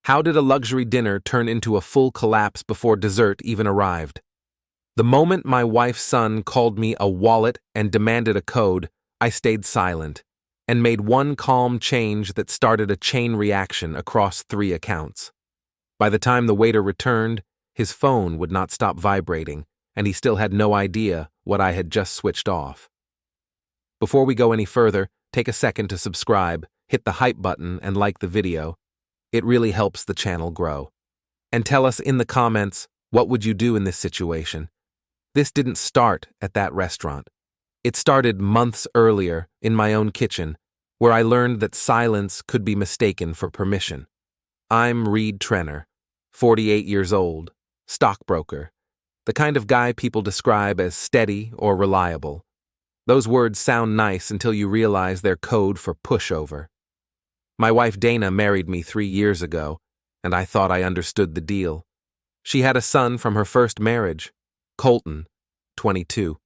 How did a luxury dinner turn into a full collapse before dessert even arrived? The moment my wife's son called me a wallet and demanded a code, I stayed silent and made one calm change that started a chain reaction across 3 accounts. By the time the waiter returned, his phone would not stop vibrating, and he still had no idea what I had just switched off. Before we go any further, take a second to subscribe, hit the hype button, and like the video. It really helps the channel grow. And tell us in the comments, what would you do in this situation? This didn't start at that restaurant. It started months earlier in my own kitchen, where I learned that silence could be mistaken for permission. I'm Reid, 48 years old, stockbroker, the kind of guy people describe as steady or reliable. Those words sound nice until you realize they're code for pushover. My wife Dana married me 3 years ago, and I thought I understood the deal. She had a son from her first marriage, Colton, 22.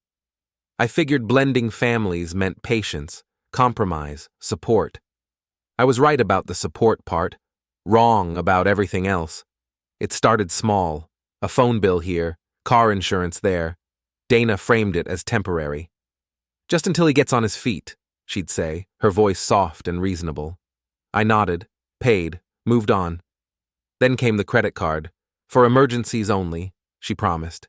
I figured blending families meant patience, compromise, support. I was right about the support part, wrong about everything else. It started small, a phone bill here, car insurance there. Dana framed it as temporary. Just until he gets on his feet, she'd say, her voice soft and reasonable. I nodded, paid, moved on. Then came the credit card, for emergencies only, she promised.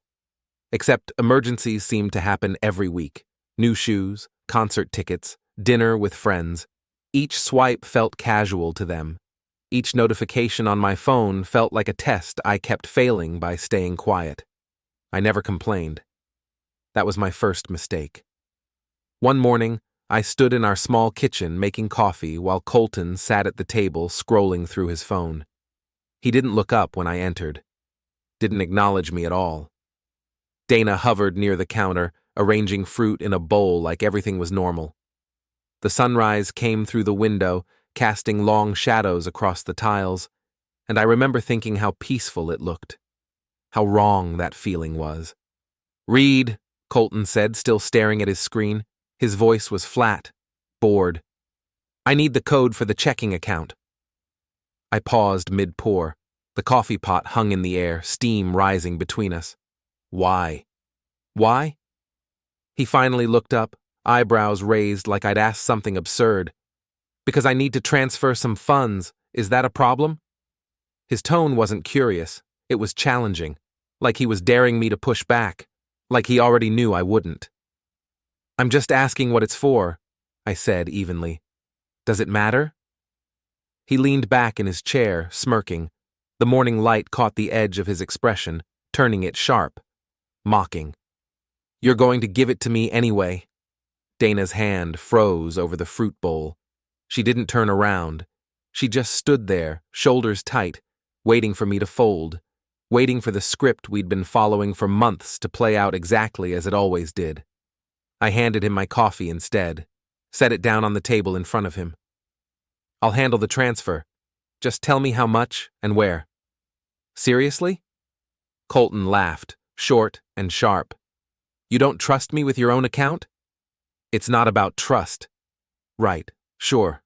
Except emergencies seemed to happen every week. New shoes, concert tickets, dinner with friends. Each swipe felt casual to them. Each notification on my phone felt like a test I kept failing by staying quiet. I never complained. That was my first mistake. One morning, I stood in our small kitchen making coffee while Colton sat at the table scrolling through his phone. He didn't look up when I entered. Didn't acknowledge me at all. Dana hovered near the counter, arranging fruit in a bowl like everything was normal. The sunrise came through the window, casting long shadows across the tiles, and I remember thinking how peaceful it looked. How wrong that feeling was. "Reid," Colton said, still staring at his screen. His voice was flat, bored. "I need the code for the checking account." I paused mid-pour. The coffee pot hung in the air, steam rising between us. Why? Why? He finally looked up, eyebrows raised like I'd asked something absurd. "Because I need to transfer some funds. Is that a problem?" His tone wasn't curious. It was challenging, like he was daring me to push back, like he already knew I wouldn't. "I'm just asking what it's for," I said evenly. "Does it matter?" He leaned back in his chair, smirking. The morning light caught the edge of his expression, turning it sharp, mocking. "You're going to give it to me anyway." Dana's hand froze over the fruit bowl. She didn't turn around. She just stood there, shoulders tight, waiting for me to fold, waiting for the script we'd been following for months to play out exactly as it always did. I handed him my coffee instead, set it down on the table in front of him. "I'll handle the transfer. Just tell me how much and where." "Seriously?" Colton laughed, short and sharp. "You don't trust me with your own account?" "It's not about trust." "Right, sure."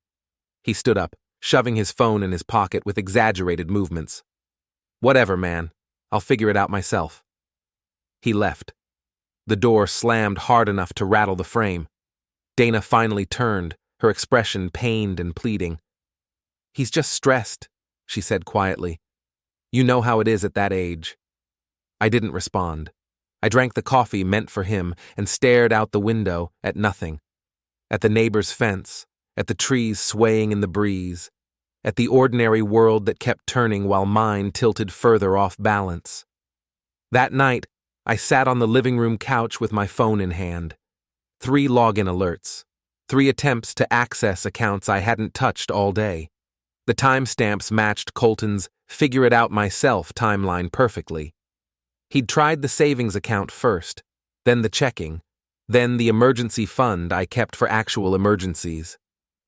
He stood up, shoving his phone in his pocket with exaggerated movements. "Whatever, man. I'll figure it out myself." He left. The door slammed hard enough to rattle the frame. Dana finally turned, her expression pained and pleading. "He's just stressed," she said quietly. "You know how it is at that age." I didn't respond. I drank the coffee meant for him and stared out the window at nothing. At the neighbor's fence, at the trees swaying in the breeze, at the ordinary world that kept turning while mine tilted further off balance. That night, I sat on the living room couch with my phone in hand. 3 login alerts. 3 attempts to access accounts I hadn't touched all day. The timestamps matched Colton's figure it out myself timeline perfectly. He'd tried the savings account first, then the checking, then the emergency fund I kept for actual emergencies.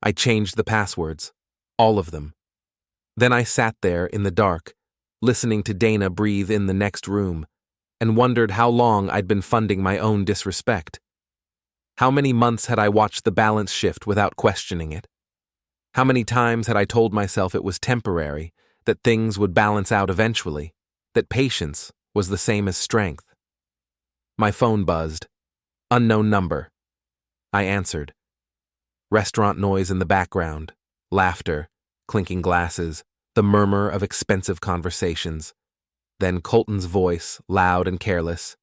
I changed the passwords, all of them. Then I sat there in the dark, listening to Dana breathe in the next room, and wondered how long I'd been funding my own disrespect. How many months had I watched the balance shift without questioning it? How many times had I told myself it was temporary, that things would balance out eventually, that patience was the same as strength. My phone buzzed. Unknown number. I answered. Restaurant noise in the background, laughter, clinking glasses, the murmur of expensive conversations. Then Colton's voice, loud and careless.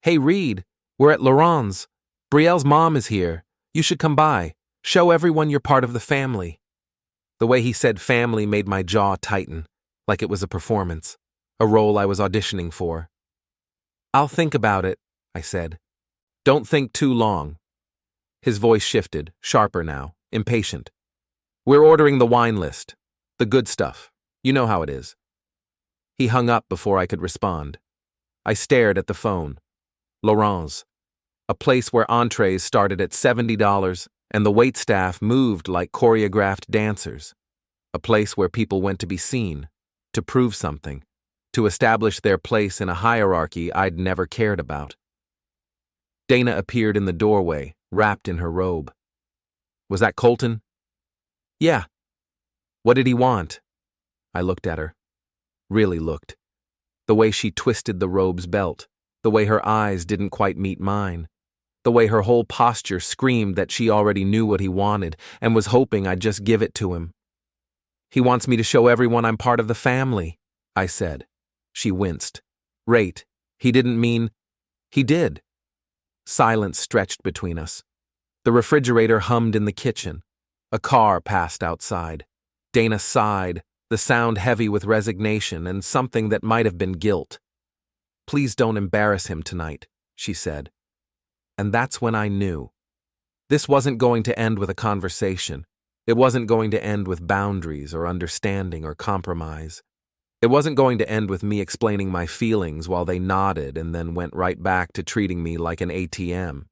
"Hey, Reid, we're at Laurent's. Brielle's mom is here. You should come by. Show everyone you're part of the family." The way he said family made my jaw tighten, like it was a performance, a role I was auditioning for. "I'll think about it," I said. "Don't think too long." His voice shifted, sharper now, impatient. "We're ordering the wine list. The good stuff. You know how it is." He hung up before I could respond. I stared at the phone. Laurent's, a place where entrees started at $70 and the waitstaff moved like choreographed dancers. A place where people went to be seen, to prove something, to establish their place in a hierarchy I'd never cared about. Dana appeared in the doorway, wrapped in her robe. "Was that Colton?" "Yeah." "What did he want?" I looked at her. Really looked. The way she twisted the robe's belt, the way her eyes didn't quite meet mine, the way her whole posture screamed that she already knew what he wanted and was hoping I'd just give it to him. "He wants me to show everyone I'm part of the family," I said. She winced. "Reid, he didn't mean—" "He did." Silence stretched between us. The refrigerator hummed in the kitchen. A car passed outside. Dana sighed, the sound heavy with resignation and something that might have been guilt. "Please don't embarrass him tonight," she said. And that's when I knew. This wasn't going to end with a conversation. It wasn't going to end with boundaries or understanding or compromise. It wasn't going to end with me explaining my feelings while they nodded and then went right back to treating me like an ATM.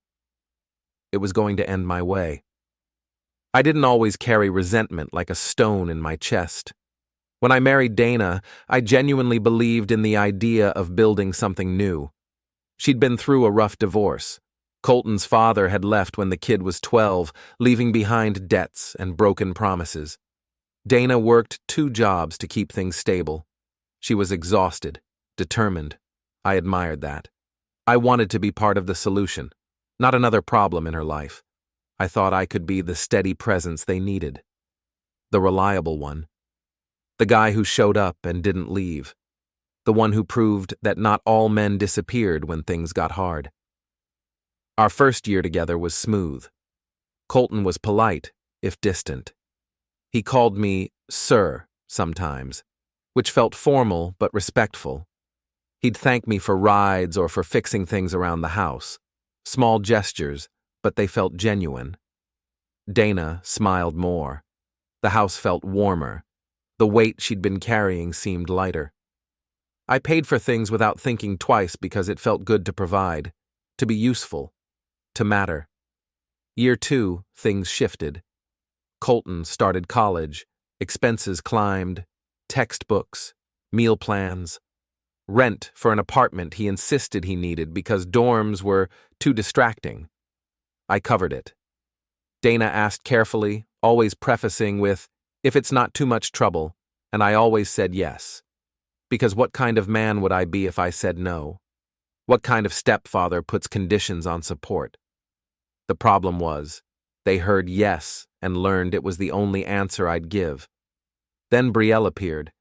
It was going to end my way. I didn't always carry resentment like a stone in my chest. When I married Dana, I genuinely believed in the idea of building something new. She'd been through a rough divorce. Colton's father had left when the kid was 12, leaving behind debts and broken promises. Dana worked 2 jobs to keep things stable. She was exhausted, determined. I admired that. I wanted to be part of the solution, not another problem in her life. I thought I could be the steady presence they needed. The reliable one. The guy who showed up and didn't leave. The one who proved that not all men disappeared when things got hard. Our first year together was smooth. Colton was polite, if distant. He called me Sir sometimes, which felt formal but respectful. He'd thank me for rides or for fixing things around the house. Small gestures, but they felt genuine. Dana smiled more. The house felt warmer. The weight she'd been carrying seemed lighter. I paid for things without thinking twice because it felt good to provide, to be useful, to matter. Year 2, things shifted. Colton started college. Expenses climbed. Textbooks, meal plans, rent for an apartment he insisted he needed because dorms were too distracting. I covered it. Dana asked carefully, always prefacing with, "If it's not too much trouble," and I always said yes. Because what kind of man would I be if I said no? What kind of stepfather puts conditions on support? The problem was, they heard yes and learned it was the only answer I'd give. Then Brielle appeared.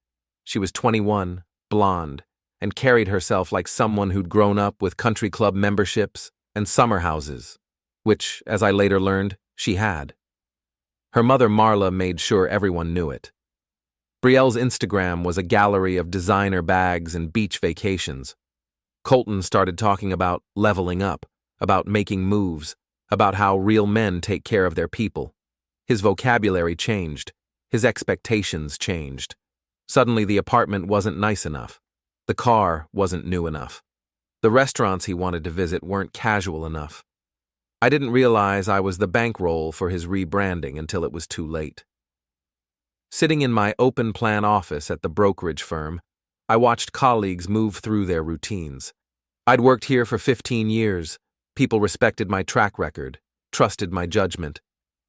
She was 21, blonde, and carried herself like someone who'd grown up with country club memberships and summer houses, which, as I later learned, she had. Her mother Marla made sure everyone knew it. Brielle's Instagram was a gallery of designer bags and beach vacations. Colton started talking about leveling up, about making moves, about how real men take care of their people. His vocabulary changed. His expectations changed. Suddenly the apartment wasn't nice enough. The car wasn't new enough. The restaurants he wanted to visit weren't casual enough. I didn't realize I was the bankroll for his rebranding until it was too late. Sitting in my open-plan office at the brokerage firm, I watched colleagues move through their routines. I'd worked here for 15 years. People respected my track record, trusted my judgment.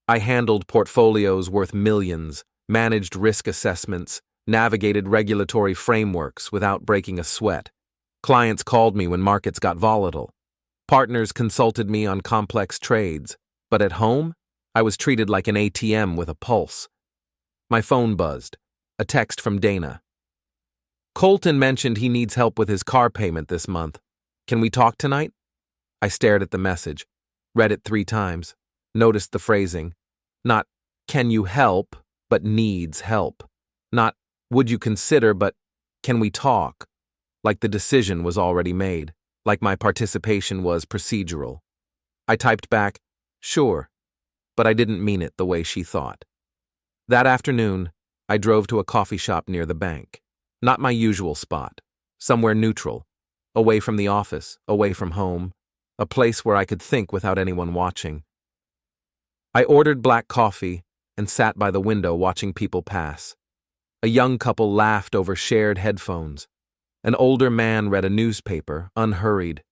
I handled portfolios worth millions, managed risk assessments, navigated regulatory frameworks without breaking a sweat. Clients called me when markets got volatile. Partners consulted me on complex trades. But at home, I was treated like an ATM with a pulse. My phone buzzed. A text from Dana. Colton mentioned he needs help with his car payment this month. Can we talk tonight? I stared at the message, read it 3 times, noticed the phrasing. Not, can you help, but needs help. Not, would you consider, but can we talk? Like the decision was already made, like my participation was procedural. I typed back, sure, but I didn't mean it the way she thought. That afternoon, I drove to a coffee shop near the bank. Not my usual spot, somewhere neutral, away from the office, away from home, a place where I could think without anyone watching. I ordered black coffee and sat by the window watching people pass. A young couple laughed over shared headphones. An older man read a newspaper, unhurried.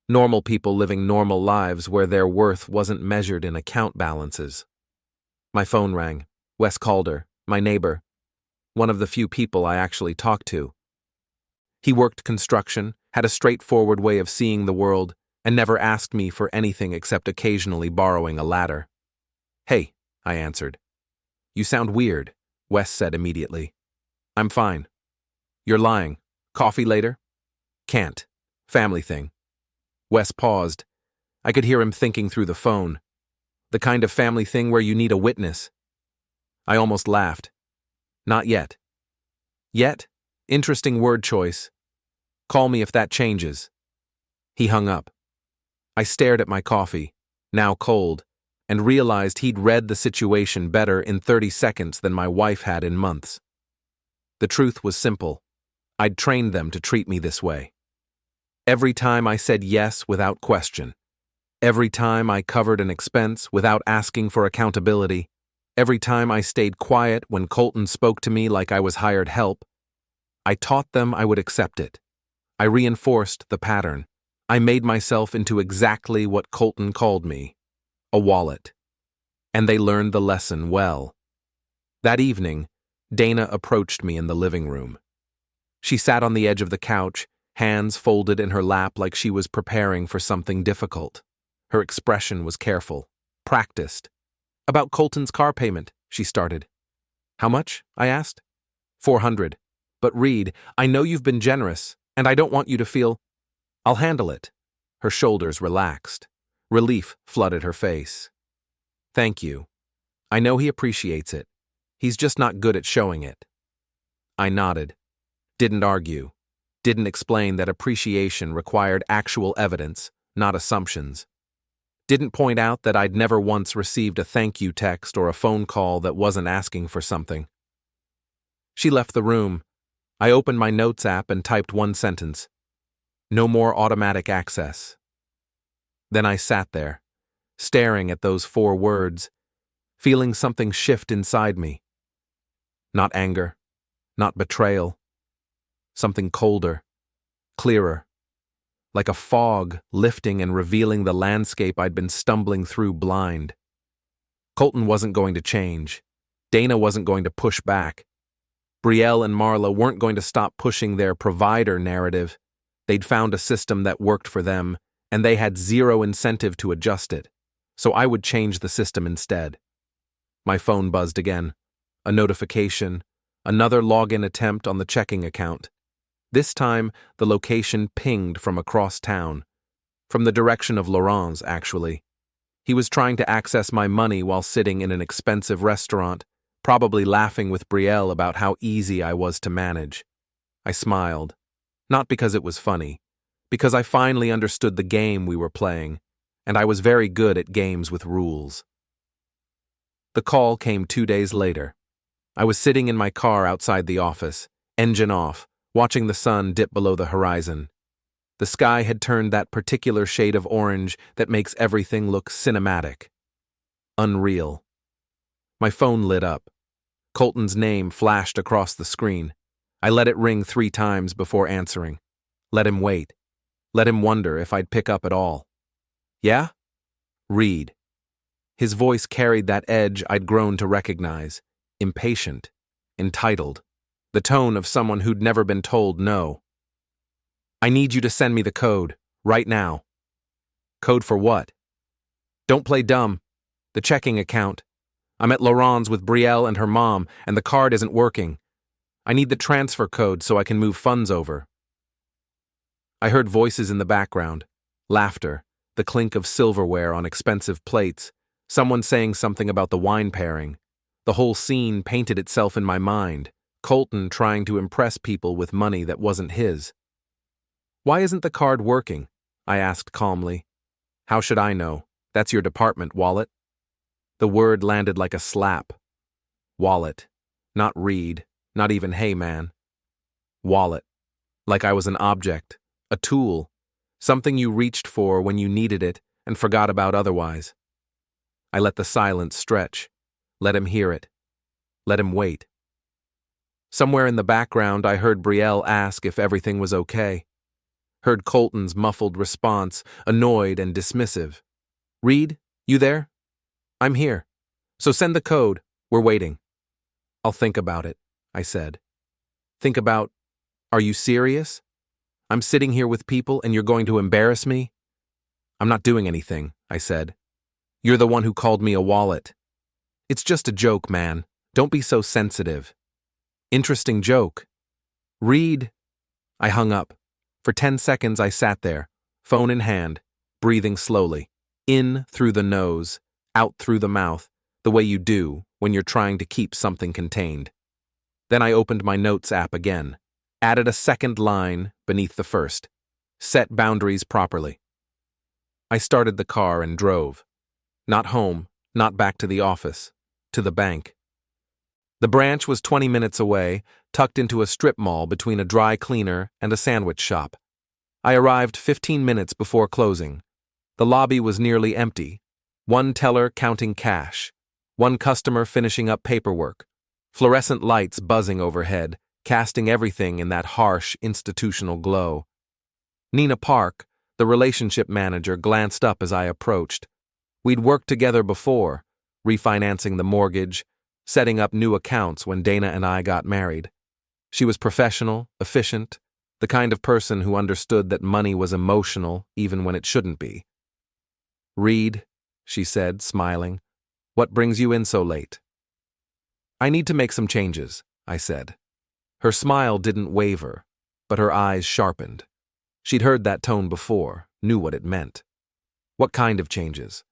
Normal people living normal lives where their worth wasn't measured in account balances. My phone rang. Wes Calder, my neighbor, one of the few people I actually talked to. He worked construction, had a straightforward way of seeing the world, and never asked me for anything except occasionally borrowing a ladder. Hey, I answered. You sound weird, Wes said immediately. I'm fine. You're lying. Coffee later? Can't. Family thing. Wes paused. I could hear him thinking through the phone. The kind of family thing where you need a witness. I almost laughed. Not yet. Yet? Interesting word choice. Call me if that changes. He hung up. I stared at my coffee, now cold, and realized he'd read the situation better in 30 seconds than my wife had in months. The truth was simple. I'd trained them to treat me this way. Every time I said yes without question. Every time I covered an expense without asking for accountability. Every time I stayed quiet when Colton spoke to me like I was hired help. I taught them I would accept it. I reinforced the pattern. I made myself into exactly what Colton called me, a wallet. And they learned the lesson well. That evening, Dana approached me in the living room. She sat on the edge of the couch, hands folded in her lap like she was preparing for something difficult. Her expression was careful, practiced. About Colton's car payment, she started. How much? I asked. 400. But Reid, I know you've been generous, and I don't want you to feel... I'll handle it. Her shoulders relaxed. Relief flooded her face. Thank you. I know he appreciates it. He's just not good at showing it. I nodded. Didn't argue. Didn't explain that appreciation required actual evidence, not assumptions. Didn't point out that I'd never once received a thank you text or a phone call that wasn't asking for something. She left the room. I opened my notes app and typed one sentence. No more automatic access. Then I sat there, staring at those 4 words, feeling something shift inside me. Not anger, not betrayal. Something colder, clearer. Like a fog lifting and revealing the landscape I'd been stumbling through blind. Colton wasn't going to change. Dana wasn't going to push back. Brielle and Marla weren't going to stop pushing their provider narrative. They'd found a system that worked for them, and they had zero incentive to adjust it, so I would change the system instead. My phone buzzed again. A notification, another login attempt on the checking account. This time, the location pinged from across town. From the direction of Laurent's, actually. He was trying to access my money while sitting in an expensive restaurant, probably laughing with Brielle about how easy I was to manage. I smiled. Not because it was funny, because I finally understood the game we were playing, and I was very good at games with rules. The call came 2 days later. I was sitting in my car outside the office, engine off, watching the sun dip below the horizon. The sky had turned that particular shade of orange that makes everything look cinematic. Unreal. My phone lit up. Colton's name flashed across the screen. I let it ring 3 times before answering. Let him wait. Let him wonder if I'd pick up at all. Yeah? Reid. His voice carried that edge I'd grown to recognize. Impatient. Entitled. the tone of someone who'd never been told no. I need you to send me the code, right now. Code for what? Don't play dumb. The checking account. I'm at Laurent's with Brielle and her mom, and the card isn't working. I need the transfer code so I can move funds over. I heard voices in the background, laughter, the clink of silverware on expensive plates, someone saying something about the wine pairing. The whole scene painted itself in my mind, Colton trying to impress people with money that wasn't his. Why isn't the card working? I asked calmly. How should I know? That's your department, Wallet. The word landed like a slap. Wallet. Not Reid, not even hey man. Wallet. Like I was an object, a tool, something you reached for when you needed it and forgot about otherwise. I let the silence stretch. Let him hear it. Let him wait. Somewhere in the background, I heard Brielle ask if everything was okay. Heard Colton's muffled response, annoyed and dismissive. Reid, you there? I'm here. So send the code. We're waiting. I'll think about it, I said. Think about, are you serious? I'm sitting here with people and you're going to embarrass me? I'm not doing anything, I said. You're the one who called me a wallet. It's just a joke, man. Don't be so sensitive. Interesting joke. Reid. I hung up. For 10 seconds I sat there, phone in hand, breathing slowly. In through the nose, out through the mouth, the way you do when you're trying to keep something contained. Then I opened my notes app again, added a second line beneath the first. Set boundaries properly. I started the car and drove. Not home, not back to the office, to the bank. The branch was 20 minutes away, tucked into a strip mall between a dry cleaner and a sandwich shop. I arrived 15 minutes before closing. The lobby was nearly empty. One teller counting cash. One customer finishing up paperwork. Fluorescent lights buzzing overhead, casting everything in that harsh institutional glow. Nina Park, the relationship manager, glanced up as I approached. We'd worked together before, refinancing the mortgage, setting up new accounts when Dana and I got married. She was professional, efficient, the kind of person who understood that money was emotional even when it shouldn't be. Reid, she said, smiling, what brings you in so late? I need to make some changes, I said. Her smile didn't waver, but her eyes sharpened. She'd heard that tone before, knew what it meant. What kind of changes?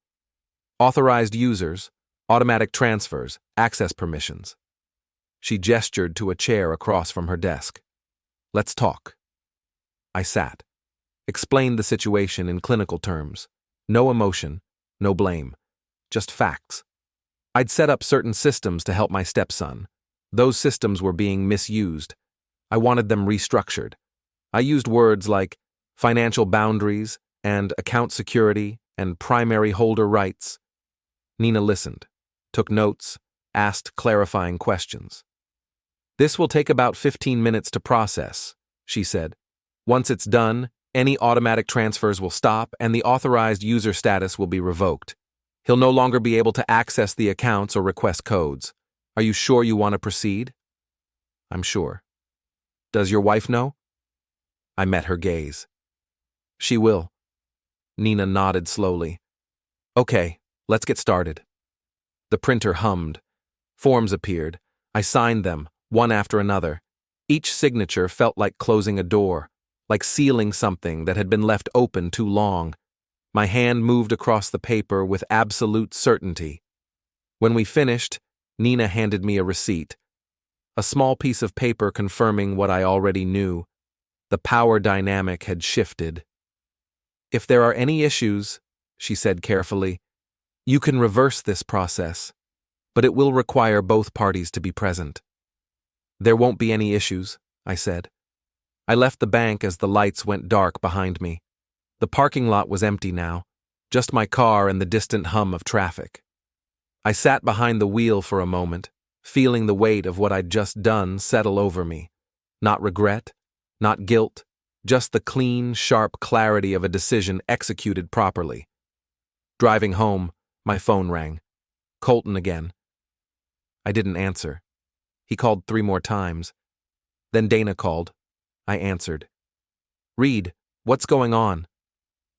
Authorized users, automatic transfers, access permissions. She gestured to a chair across from her desk. Let's talk. I sat. Explained the situation in clinical terms. No emotion, no blame. Just facts. I'd set up certain systems to help my stepson. Those systems were being misused. I wanted them restructured. I used words like financial boundaries and account security and primary holder rights. Nina listened, took notes, asked clarifying questions. This will take about 15 minutes to process, she said. Once it's done, any automatic transfers will stop and the authorized user status will be revoked. He'll no longer be able to access the accounts or request codes. Are you sure you want to proceed? I'm sure. Does your wife know? I met her gaze. She will. Nina nodded slowly. Okay, let's get started. The printer hummed. Forms appeared. I signed them, one after another. Each signature felt like closing a door, like sealing something that had been left open too long. My hand moved across the paper with absolute certainty. When we finished, Nina handed me a receipt. A small piece of paper confirming what I already knew. The power dynamic had shifted. If there are any issues, she said carefully, you can reverse this process, but it will require both parties to be present. There won't be any issues, I said. I left the bank as the lights went dark behind me. The parking lot was empty now, just my car and the distant hum of traffic. I sat behind the wheel for a moment, feeling the weight of what I'd just done settle over me. Not regret, not guilt, just the clean, sharp clarity of a decision executed properly. Driving home, my phone rang. Colton again. I didn't answer. He called 3 more times. Then Dana called. I answered. "Reid, what's going on?"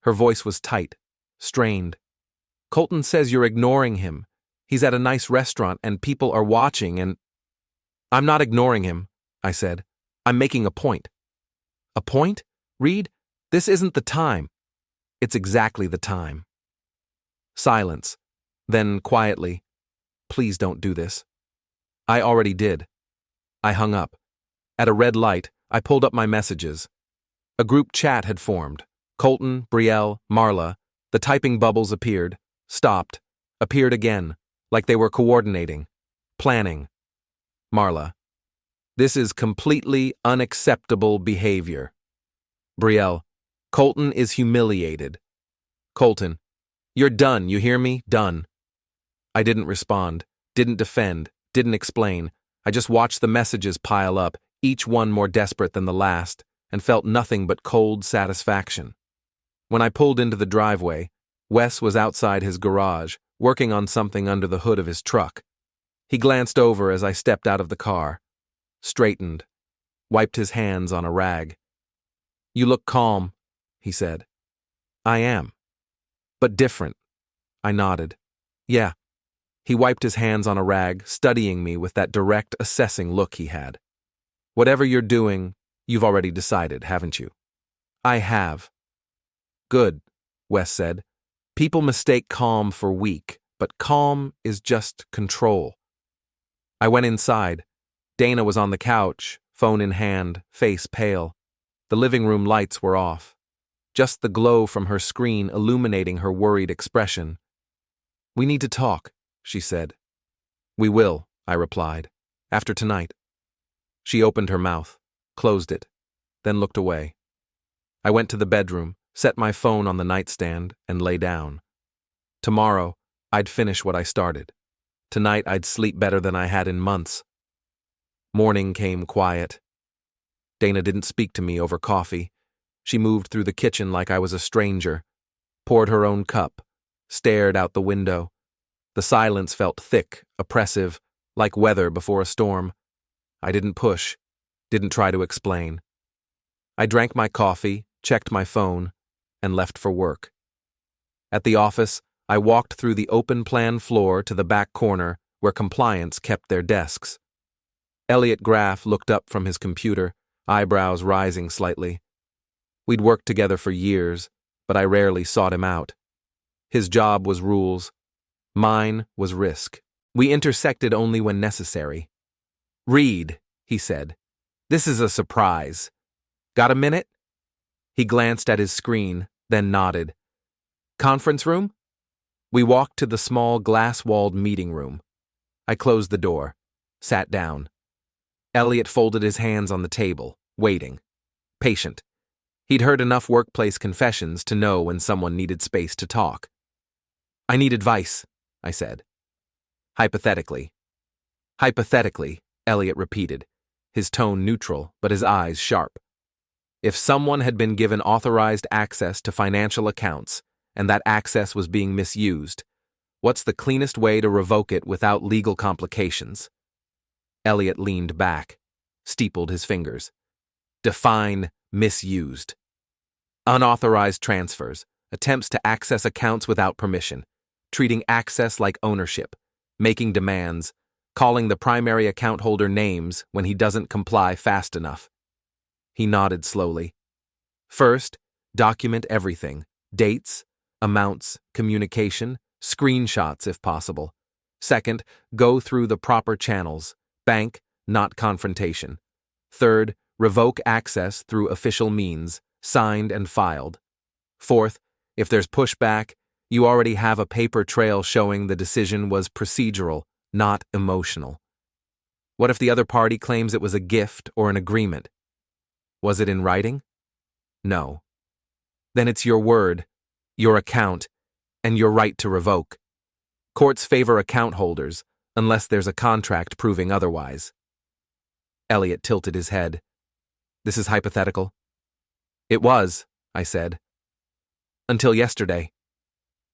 Her voice was tight, strained. "Colton says you're ignoring him. He's at a nice restaurant and people are watching and—" "I'm not ignoring him," I said. "I'm making a point." "A point? Reid, this isn't the time." "It's exactly the time." Silence. Then, quietly, "Please don't do this." "I already did." I hung up. At a red light, I pulled up my messages. A group chat had formed. Colton, Brielle, Marla. The typing bubbles appeared, stopped, appeared again, like they were coordinating, planning. Marla. "This is completely unacceptable behavior." Brielle. "Colton is humiliated." Colton. "You're done, you hear me? Done." I didn't respond, didn't defend, didn't explain. I just watched the messages pile up, each one more desperate than the last, and felt nothing but cold satisfaction. When I pulled into the driveway, Wes was outside his garage, working on something under the hood of his truck. He glanced over as I stepped out of the car, straightened, wiped his hands on a rag. "You look calm," he said. "I am. But different." I nodded. "Yeah." He wiped his hands on a rag, studying me with that direct, assessing look he had. "Whatever you're doing, you've already decided, haven't you?" "I have." "Good," Wes said. "People mistake calm for weak, but calm is just control." I went inside. Dana was on the couch, phone in hand, face pale. The living room lights were off. Just the glow from her screen illuminating her worried expression. "We need to talk," she said. "We will," I replied. "After tonight." She opened her mouth, closed it, then looked away. I went to the bedroom, set my phone on the nightstand, and lay down. Tomorrow, I'd finish what I started. Tonight, I'd sleep better than I had in months. Morning came quiet. Dana didn't speak to me over coffee. She moved through the kitchen like I was a stranger, poured her own cup, stared out the window. The silence felt thick, oppressive, like weather before a storm. I didn't push, didn't try to explain. I drank my coffee, checked my phone, and left for work. At the office, I walked through the open plan floor to the back corner where compliance kept their desks. Elliot Graff looked up from his computer, eyebrows rising slightly. We'd worked together for years, but I rarely sought him out. His job was rules. Mine was risk. We intersected only when necessary. "Reid," he said, "this is a surprise. Got a minute?" He glanced at his screen, then nodded. "Conference room?" We walked to the small glass-walled meeting room. I closed the door, sat down. Elliot folded his hands on the table, waiting, patient. He'd heard enough workplace confessions to know when someone needed space to talk. "I need advice," I said. "Hypothetically." "Hypothetically," Elliot repeated, his tone neutral but his eyes sharp. "If someone had been given authorized access to financial accounts and that access was being misused, what's the cleanest way to revoke it without legal complications?" Elliot leaned back, steepled his fingers. "Define misused." "Unauthorized transfers, attempts to access accounts without permission, treating access like ownership, making demands, calling the primary account holder names when he doesn't comply fast enough." He nodded slowly. "First, document everything, dates, amounts, communication, screenshots if possible. Second, go through the proper channels, bank, not confrontation. Third, revoke access through official means, signed and filed. Fourth, if there's pushback, you already have a paper trail showing the decision was procedural, not emotional. What if the other party claims it was a gift or an agreement? Was it in writing? No. Then it's your word, your account, and your right to revoke. Courts favor account holders, unless there's a contract proving otherwise." Elliot tilted his head. "This is hypothetical?" "It was," I said. "Until yesterday."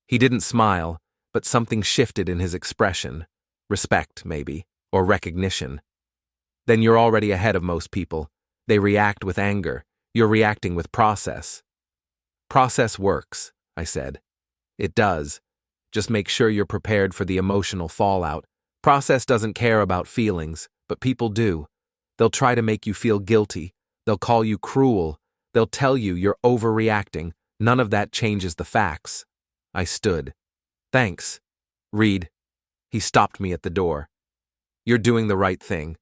He didn't smile, but something shifted in his expression. Respect, maybe, or recognition. Then you're already ahead of most people. They react with anger. You're reacting with process. Process works, I said. It does. Just make sure you're prepared for the emotional fallout. Process doesn't care about feelings, but people do. They'll try to make you feel guilty. They'll call you cruel. They'll tell you you're overreacting. None of that changes the facts. I stood. Thanks, Reid. He stopped me at the door. You're doing the right thing,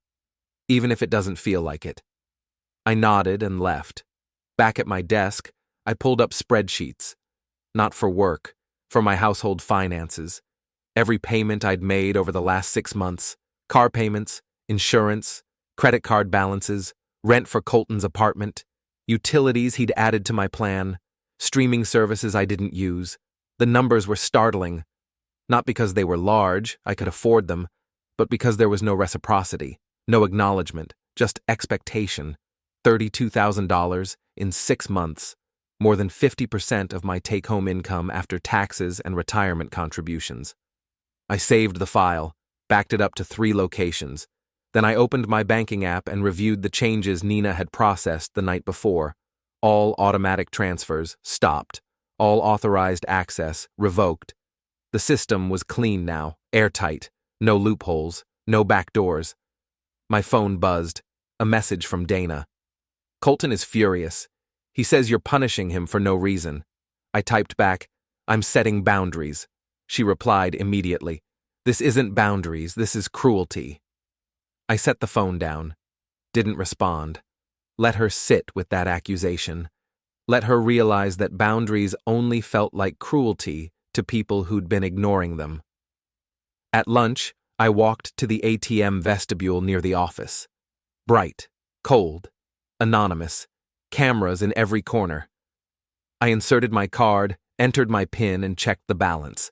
even if it doesn't feel like it. I nodded and left. Back at my desk, I pulled up spreadsheets. Not for work, for my household finances. Every payment I'd made over the last 6 months, car payments, insurance, credit card balances, rent for Colton's apartment, utilities he'd added to my plan, streaming services I didn't use. The numbers were startling. Not because they were large, I could afford them, but because there was no reciprocity, no acknowledgement, just expectation. $32,000 in 6 months, more than 50% of my take-home income after taxes and retirement contributions. I saved the file, backed it up to 3 locations. Then I opened my banking app and reviewed the changes Nina had processed the night before. All automatic transfers stopped. All authorized access revoked. The system was clean now, airtight, no loopholes, no backdoors. My phone buzzed. A message from Dana. Colton is furious. He says you're punishing him for no reason. I typed back, I'm setting boundaries. She replied immediately, this isn't boundaries, this is cruelty. I set the phone down. Didn't respond. Let her sit with that accusation. Let her realize that boundaries only felt like cruelty to people who'd been ignoring them. At lunch, I walked to the ATM vestibule near the office. Bright, cold, anonymous, cameras in every corner. I inserted my card, entered my PIN, and checked the balance.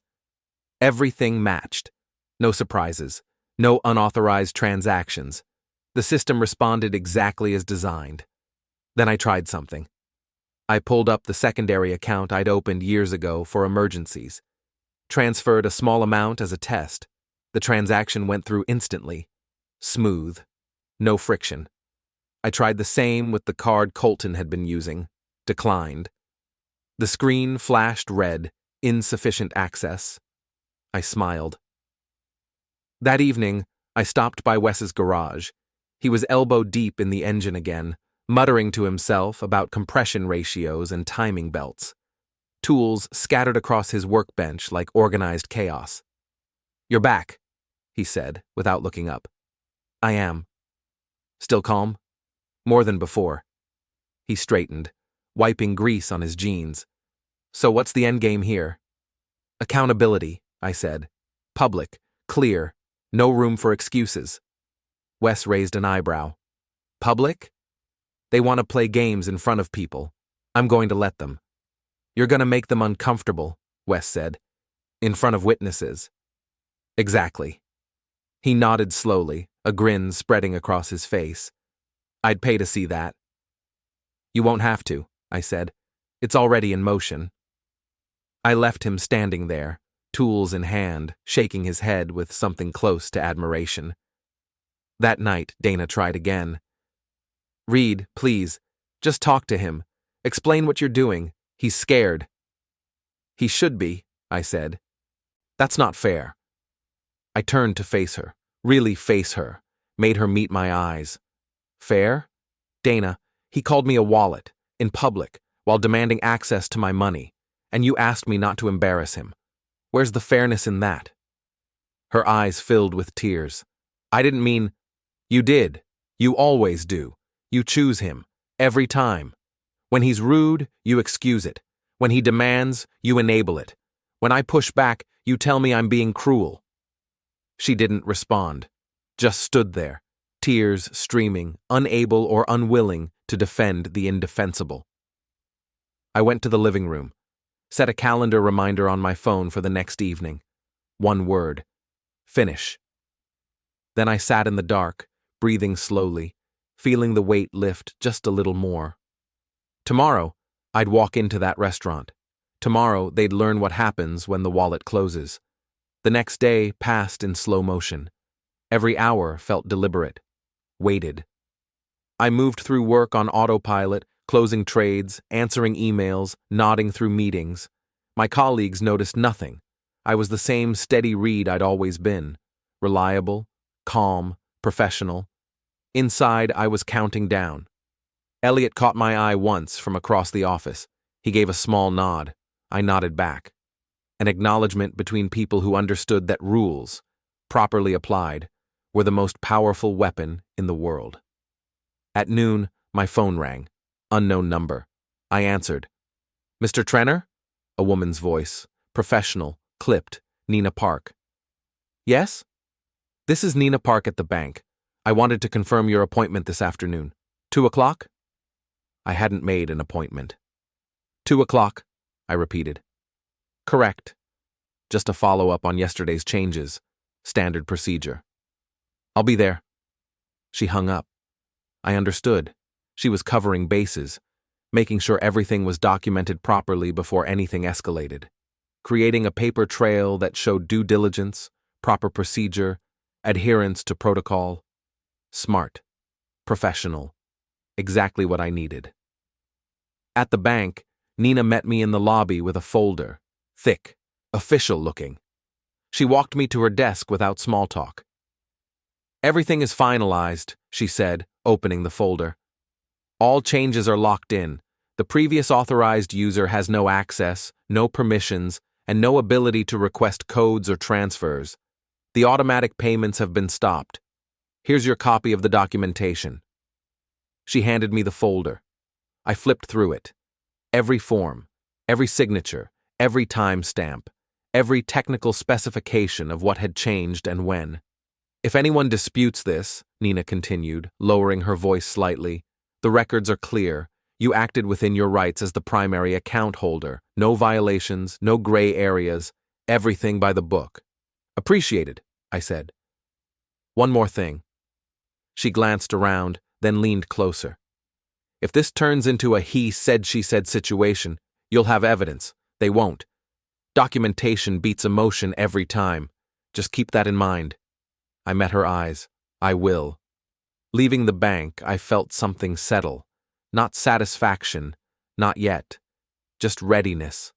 Everything matched. No surprises. No unauthorized transactions. The system responded exactly as designed. Then I tried something. I pulled up the secondary account I'd opened years ago for emergencies. Transferred a small amount as a test. The transaction went through instantly. Smooth. No friction. I tried the same with the card Colton had been using. Declined. The screen flashed red, insufficient access. I smiled. That evening, I stopped by Wes's garage. He was elbow deep in the engine again, muttering to himself about compression ratios and timing belts. Tools scattered across his workbench like organized chaos. You're back, he said, without looking up. I am. Still calm? More than before. He straightened, wiping grease on his jeans. So what's the endgame here? Accountability, I said. Public, clear, no room for excuses. Wes raised an eyebrow. Public? They want to play games in front of people. I'm going to let them. You're going to make them uncomfortable, Wes said. In front of witnesses. Exactly. He nodded slowly, a grin spreading across his face. I'd pay to see that. You won't have to, I said. It's already in motion. I left him standing there, tools in hand, shaking his head with something close to admiration. That night, Dana tried again. Reid, please, just talk to him. Explain what you're doing. He's scared. He should be, I said. That's not fair. I turned to face her, really face her, made her meet my eyes. Fair? Dana, he called me a wallet, in public, while demanding access to my money, and you asked me not to embarrass him. Where's the fairness in that? Her eyes filled with tears. I didn't mean... You did. You always do. You choose him. Every time. When he's rude, you excuse it. When he demands, you enable it. When I push back, you tell me I'm being cruel. She didn't respond. Just stood there, tears streaming, unable or unwilling to defend the indefensible. I went to the living room, set a calendar reminder on my phone for the next evening. One word. Finish. Then I sat in the dark, breathing slowly, feeling the weight lift just a little more. Tomorrow, I'd walk into that restaurant. Tomorrow, they'd learn what happens when the wallet closes. The next day passed in slow motion. Every hour felt deliberate. waited. I moved through work on autopilot, closing trades, answering emails, nodding through meetings. My colleagues noticed nothing. I was the same steady Reid I'd always been. Reliable, calm, professional. Inside, I was counting down. Elliot caught my eye once from across the office. He gave a small nod. I nodded back. An acknowledgement between people who understood that rules, properly applied, were the most powerful weapon in the world. At noon, my phone rang. Unknown number. I answered. "Mr. Trenner?" A woman's voice. Professional, clipped. Nina Park. "Yes? This is Nina Park at the bank. I wanted to confirm your appointment this afternoon. 2 o'clock?" I hadn't made an appointment. 2 o'clock, I repeated. "Correct. Just a follow-up on yesterday's changes. Standard procedure." "I'll be there." She hung up. I understood. She was covering bases, making sure everything was documented properly before anything escalated, creating a paper trail that showed due diligence, proper procedure, adherence to protocol. Smart. Professional. Exactly what I needed. At the bank, Nina met me in the lobby with a folder, thick, official-looking. She walked me to her desk without small talk. "Everything is finalized," she said, opening the folder. "All changes are locked in. The previous authorized user has no access, no permissions, and no ability to request codes or transfers. The automatic payments have been stopped. Here's your copy of the documentation." She handed me the folder. I flipped through it. Every form, every signature, every timestamp, every technical specification of what had changed and when. "If anyone disputes this," Nina continued, lowering her voice slightly, "the records are clear. You acted within your rights as the primary account holder. No violations, no gray areas, everything by the book." "Appreciated," I said. "One more thing." She glanced around, then leaned closer. "If this turns into a he said she said situation, you'll have evidence. They won't. Documentation beats emotion every time. Just keep that in mind." I met her eyes. "I will." Leaving the bank, I felt something settle. Not satisfaction, not yet. Just readiness.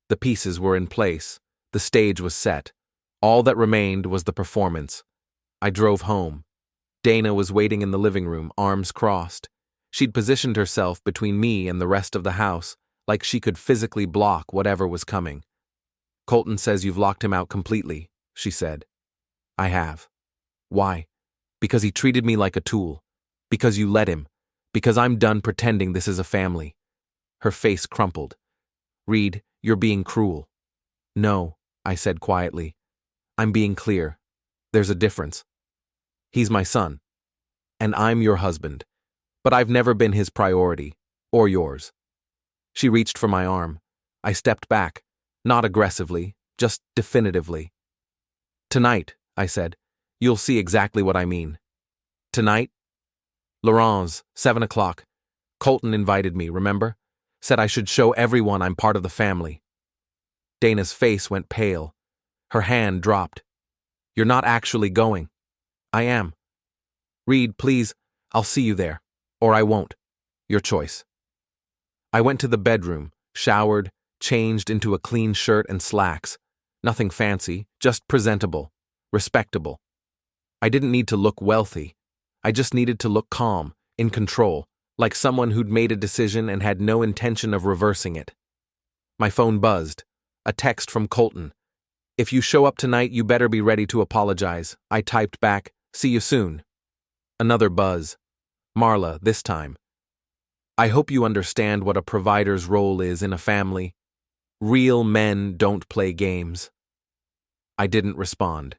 The pieces were in place. The stage was set. All that remained was the performance. I drove home. Dana was waiting in the living room, arms crossed. She'd positioned herself between me and the rest of the house, like she could physically block whatever was coming. "Colton says you've locked him out completely," she said. "I have." "Why?" "Because he treated me like a tool. Because you let him. Because I'm done pretending this is a family." Her face crumpled. "Reid, you're being cruel." "No," I said quietly. "I'm being clear. There's a difference. He's my son. And I'm your husband. But I've never been his priority. Or yours." She reached for my arm. I stepped back. Not aggressively, just definitively. "Tonight," I said, "you'll see exactly what I mean." "Tonight?" "Laurent's, 7 o'clock. Colton invited me, remember? Said I should show everyone I'm part of the family." Dana's face went pale. Her hand dropped. "You're not actually going." "I am." "Reid, please, I'll see you there. Or I won't. Your choice." I went to the bedroom, showered, changed into a clean shirt and slacks. Nothing fancy, just presentable, respectable. I didn't need to look wealthy. I just needed to look calm, in control, like someone who'd made a decision and had no intention of reversing it. My phone buzzed. A text from Colton. "If you show up tonight, you better be ready to apologize." I typed back, "See you soon." Another buzz. Marla, this time. "I hope you understand what a provider's role is in a family. Real men don't play games." I didn't respond.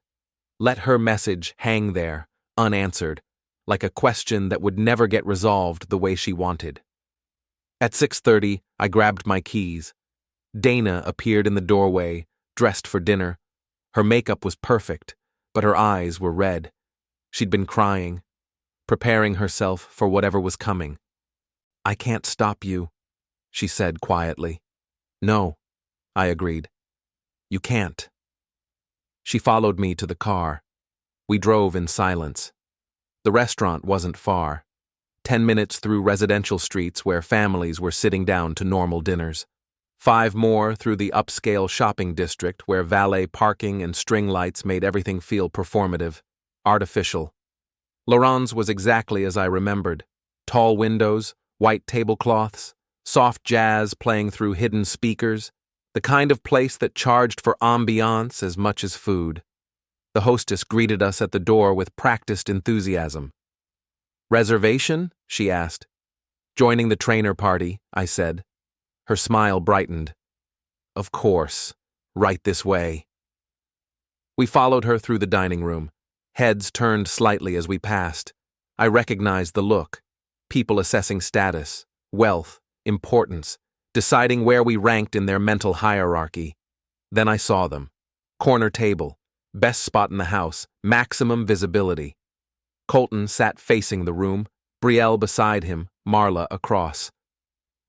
Let her message hang there, unanswered, like a question that would never get resolved the way she wanted. At 6:30, I grabbed my keys. Dana appeared in the doorway, dressed for dinner. Her makeup was perfect, but her eyes were red. She'd been crying, preparing herself for whatever was coming. "I can't stop you," she said quietly. "No," I agreed. "You can't." She followed me to the car. We drove in silence. The restaurant wasn't far. 10 minutes through residential streets where families were sitting down to normal dinners. 5 more through the upscale shopping district where valet parking and string lights made everything feel performative, artificial. Laurent's was exactly as I remembered. Tall windows, white tablecloths, soft jazz playing through hidden speakers, the kind of place that charged for ambiance as much as food. The hostess greeted us at the door with practiced enthusiasm. "Reservation?" she asked. "Joining the trainer party," I said. Her smile brightened. "Of course. Right this way." We followed her through the dining room. Heads turned slightly as we passed. I recognized the look. People assessing status, wealth, importance, deciding where we ranked in their mental hierarchy. Then I saw them. Corner table, best spot in the house, maximum visibility. Colton sat facing the room, Brielle beside him, Marla across.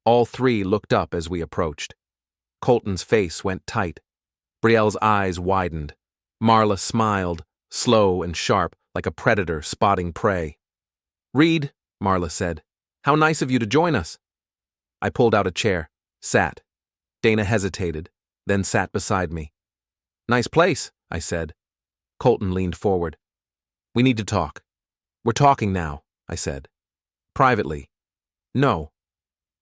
All 3 looked up as we approached. Colton's face went tight. Brielle's eyes widened. Marla smiled, slow and sharp, like a predator spotting prey. "Reid," Marla said, "how nice of you to join us." I pulled out a chair, sat. Dana hesitated, then sat beside me. "Nice place," I said. Colton leaned forward. "We need to talk." "We're talking now," I said. "Privately." "No."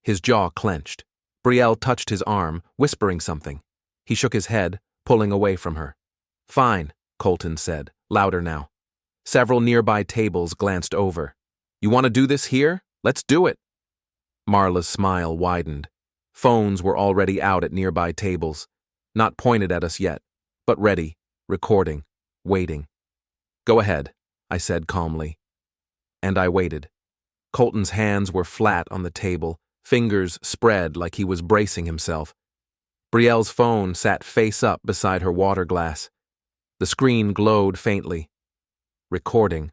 His jaw clenched. Brielle touched his arm, whispering something. He shook his head, pulling away from her. "Fine," Colton said, louder now. Several nearby tables glanced over. "You want to do this here? Let's do it." Marla's smile widened. Phones were already out at nearby tables, not pointed at us yet, but ready, recording, waiting. "Go ahead," I said calmly. And I waited. Colton's hands were flat on the table, fingers spread like he was bracing himself. Brielle's phone sat face up beside her water glass. The screen glowed faintly. Recording.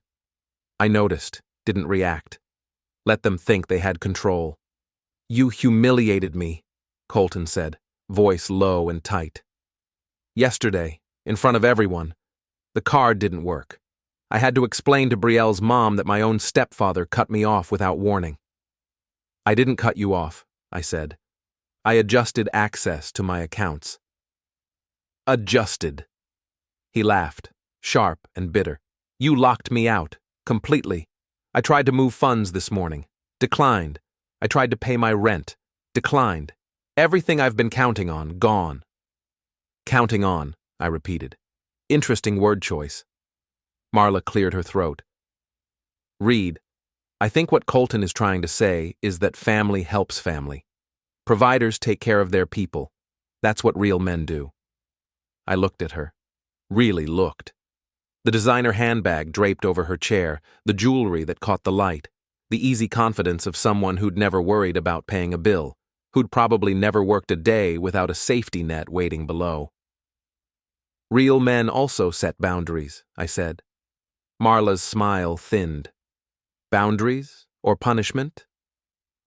I noticed, didn't react. Let them think they had control. "You humiliated me," Colton said, voice low and tight. "Yesterday, in front of everyone. The card didn't work. I had to explain to Brielle's mom that my own stepfather cut me off without warning." "I didn't cut you off," I said. "I adjusted access to my accounts." "Adjusted." He laughed, sharp and bitter. "You locked me out, completely. I tried to move funds this morning. Declined. I tried to pay my rent. Declined. Everything I've been counting on, gone." "Counting on," I repeated. Interesting word choice. Marla cleared her throat. "Reid, I think what Colton is trying to say is that family helps family. Providers take care of their people. That's what real men do." I looked at her. Really looked. The designer handbag draped over her chair, the jewelry that caught the light, the easy confidence of someone who'd never worried about paying a bill, who'd probably never worked a day without a safety net waiting below. "Real men also set boundaries," I said. Marla's smile thinned. "Boundaries or punishment?"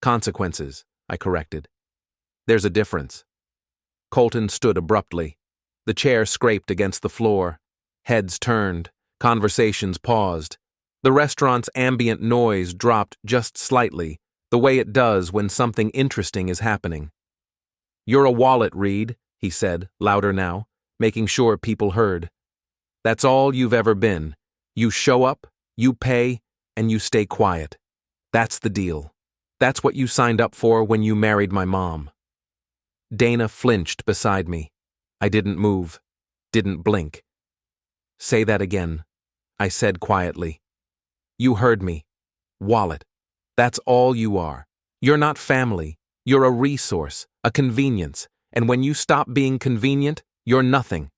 "Consequences," I corrected. "There's a difference." Colton stood abruptly. The chair scraped against the floor. Heads turned. Conversations paused. The restaurant's ambient noise dropped just slightly, the way it does when something interesting is happening. "You're a wallet, Reid," he said, louder now, making sure people heard. "That's all you've ever been. You show up, you pay, and you stay quiet. That's the deal. That's what you signed up for when you married my mom." Dana flinched beside me. I didn't move, didn't blink. "Say that again," I said quietly. "You heard me. Wallet. That's all you are. You're not family. You're a resource, a convenience, and when you stop being convenient, you're nothing."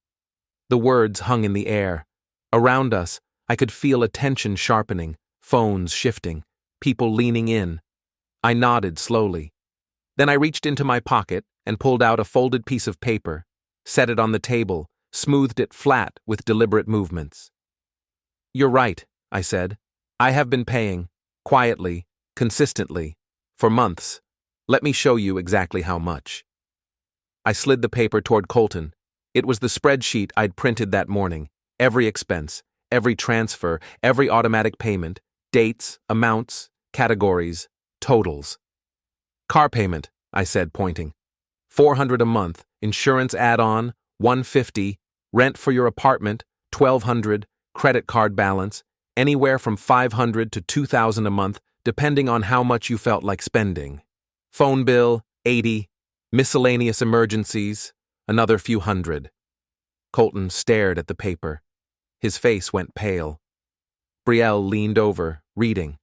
The words hung in the air. Around us, I could feel attention sharpening, phones shifting, people leaning in. I nodded slowly. Then I reached into my pocket and pulled out a folded piece of paper, set it on the table, smoothed it flat with deliberate movements. "You're right," I said. "I have been paying, quietly, consistently, for months. Let me show you exactly how much." I slid the paper toward Colton. It was the spreadsheet I'd printed that morning, every expense, every transfer, every automatic payment, Dates, amounts, categories, totals. Car payment, I said, pointing. $400 a month, insurance add-on, $150, rent for your apartment, $1,200, credit card balance, anywhere from $500 to $2,000 a month, depending on how much you felt like spending. Phone bill, $80, miscellaneous emergencies, another few hundred. Colton stared at the paper. His face went pale. Brielle leaned over, reading.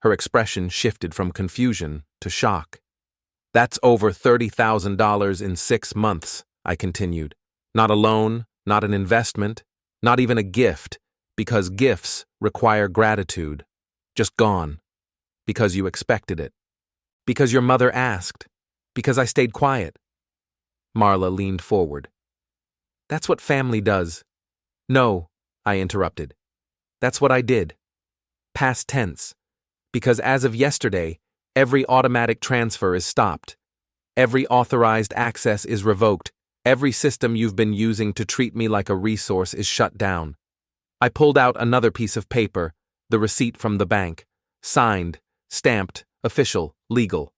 Her expression shifted from confusion to shock. That's over $30,000 in 6 months, I continued. Not a loan, not an investment, not even a gift, because gifts require gratitude. Just gone. Because you expected it. Because your mother asked. Because I stayed quiet. Marla leaned forward. That's what family does. No, I interrupted. That's what I did. Past tense. Because as of yesterday, every automatic transfer is stopped. Every authorized access is revoked. Every system you've been using to treat me like a resource is shut down. I pulled out another piece of paper, the receipt from the bank. Signed, stamped, official, legal.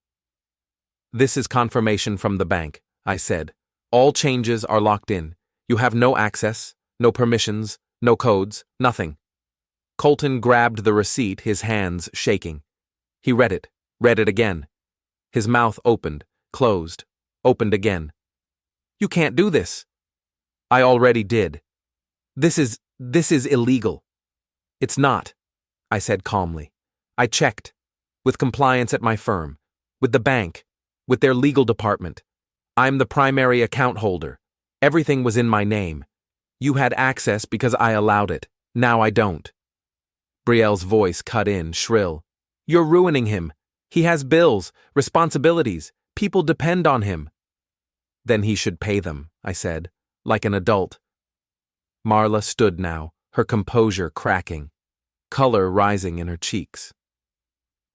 This is confirmation from the bank, I said. All changes are locked in. You have no access, no permissions, no codes, nothing. Colton grabbed the receipt, his hands shaking. He read it again. His mouth opened, closed, opened again. You can't do this. I already did. This is illegal. It's not, I said calmly. I checked. With compliance at my firm. With the bank. With their legal department. I'm the primary account holder. Everything was in my name. You had access because I allowed it. Now I don't. Brielle's voice cut in, shrill. You're ruining him. He has bills, responsibilities. People depend on him. Then he should pay them, I said, like an adult. Marla stood now, her composure cracking, color rising in her cheeks.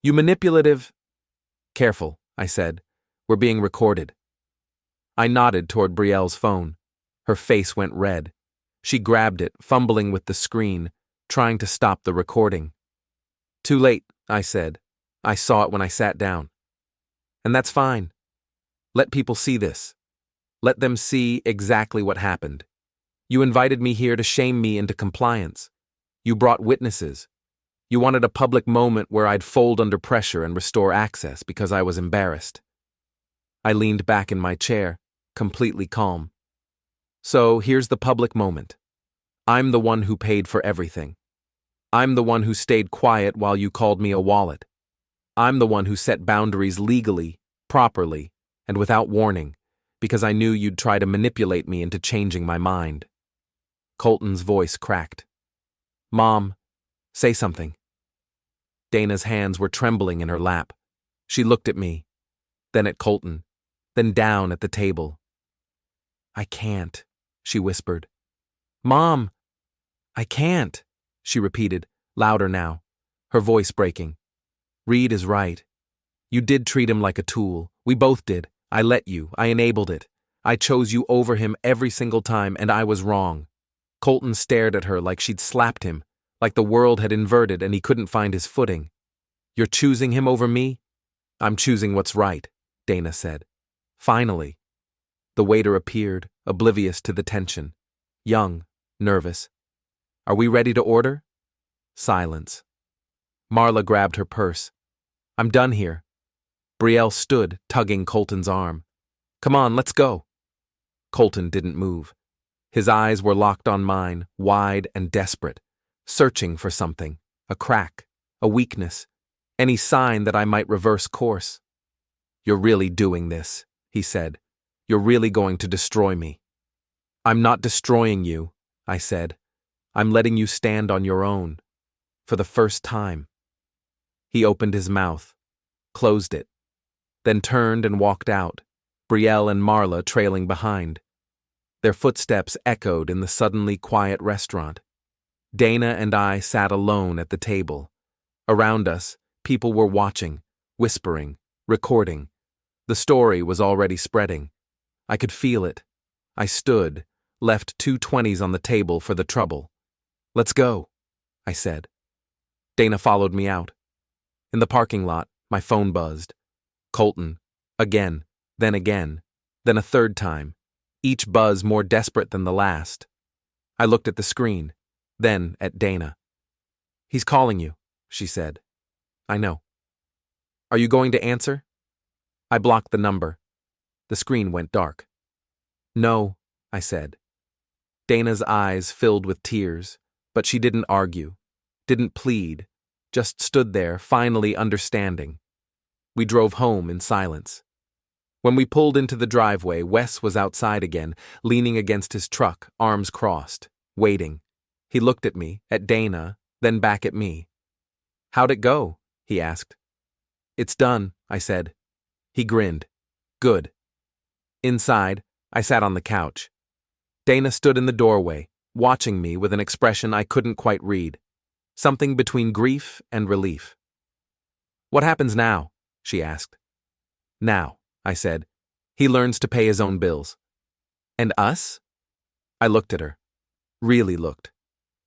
You manipulative. Careful, I said. We're being recorded. I nodded toward Brielle's phone. Her face went red. She grabbed it, fumbling with the screen, trying to stop the recording. Too late, I said. I saw it when I sat down. And that's fine. Let people see this. Let them see exactly what happened. You invited me here to shame me into compliance. You brought witnesses. You wanted a public moment where I'd fold under pressure and restore access because I was embarrassed. I leaned back in my chair, completely calm. So here's the public moment. I'm the one who paid for everything. I'm the one who stayed quiet while you called me a wallet. I'm the one who set boundaries legally, properly, and without warning, because I knew you'd try to manipulate me into changing my mind. Colton's voice cracked. Mom, say something. Dana's hands were trembling in her lap. She looked at me, then at Colton, then down at the table. I can't, she whispered. Mom, I can't, she repeated, louder now, her voice breaking. Reid is right. You did treat him like a tool. We both did. I let you. I enabled it. I chose you over him every single time, and I was wrong. Colton stared at her like she'd slapped him, like the world had inverted and he couldn't find his footing. You're choosing him over me? I'm choosing what's right, Dana said. Finally. The waiter appeared, oblivious to the tension. Young, nervous. Are we ready to order? Silence. Marla grabbed her purse. I'm done here. Brielle stood, tugging Colton's arm. Come on, let's go. Colton didn't move. His eyes were locked on mine, wide and desperate, searching for something, a crack, a weakness, any sign that I might reverse course. You're really doing this, he said. You're really going to destroy me. I'm not destroying you, I said. I'm letting you stand on your own. For the first time. He opened his mouth, closed it, then turned and walked out, Brielle and Marla trailing behind. Their footsteps echoed in the suddenly quiet restaurant. Dana and I sat alone at the table. Around us, people were watching, whispering, recording. The story was already spreading. I could feel it. I stood, left 2 20s on the table for the trouble. Let's go, I said. Dana followed me out. In the parking lot, my phone buzzed. Colton. Again, then a third time, each buzz more desperate than the last. I looked at the screen, then at Dana. "He's calling you," she said. "I know." "Are you going to answer?" I blocked the number. The screen went dark. "No," I said. Dana's eyes filled with tears, but she didn't argue, didn't plead, just stood there, finally understanding. We drove home in silence. When we pulled into the driveway, Wes was outside again, leaning against his truck, arms crossed, waiting. He looked at me, at Dana, then back at me. "How'd it go?" he asked. "It's done," I said. He grinned. "Good." Inside, I sat on the couch. Dana stood in the doorway, watching me with an expression I couldn't quite read. Something between grief and relief. "What happens now?" she asked. "Now," I said, "he learns to pay his own bills." "And us?" I looked at her. Really looked.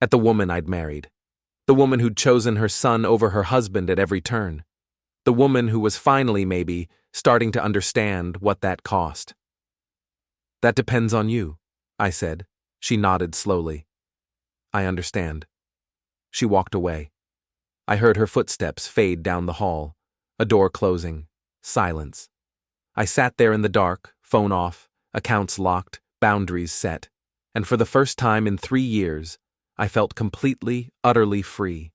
At the woman I'd married. The woman who'd chosen her son over her husband at every turn. The woman who was finally, maybe, starting to understand what that cost. "That depends on you," I said. She nodded slowly. "I understand." She walked away. I heard her footsteps fade down the hall, a door closing, silence. I sat there in the dark, phone off, accounts locked, boundaries set, and for the first time in 3 years, I felt completely, utterly free.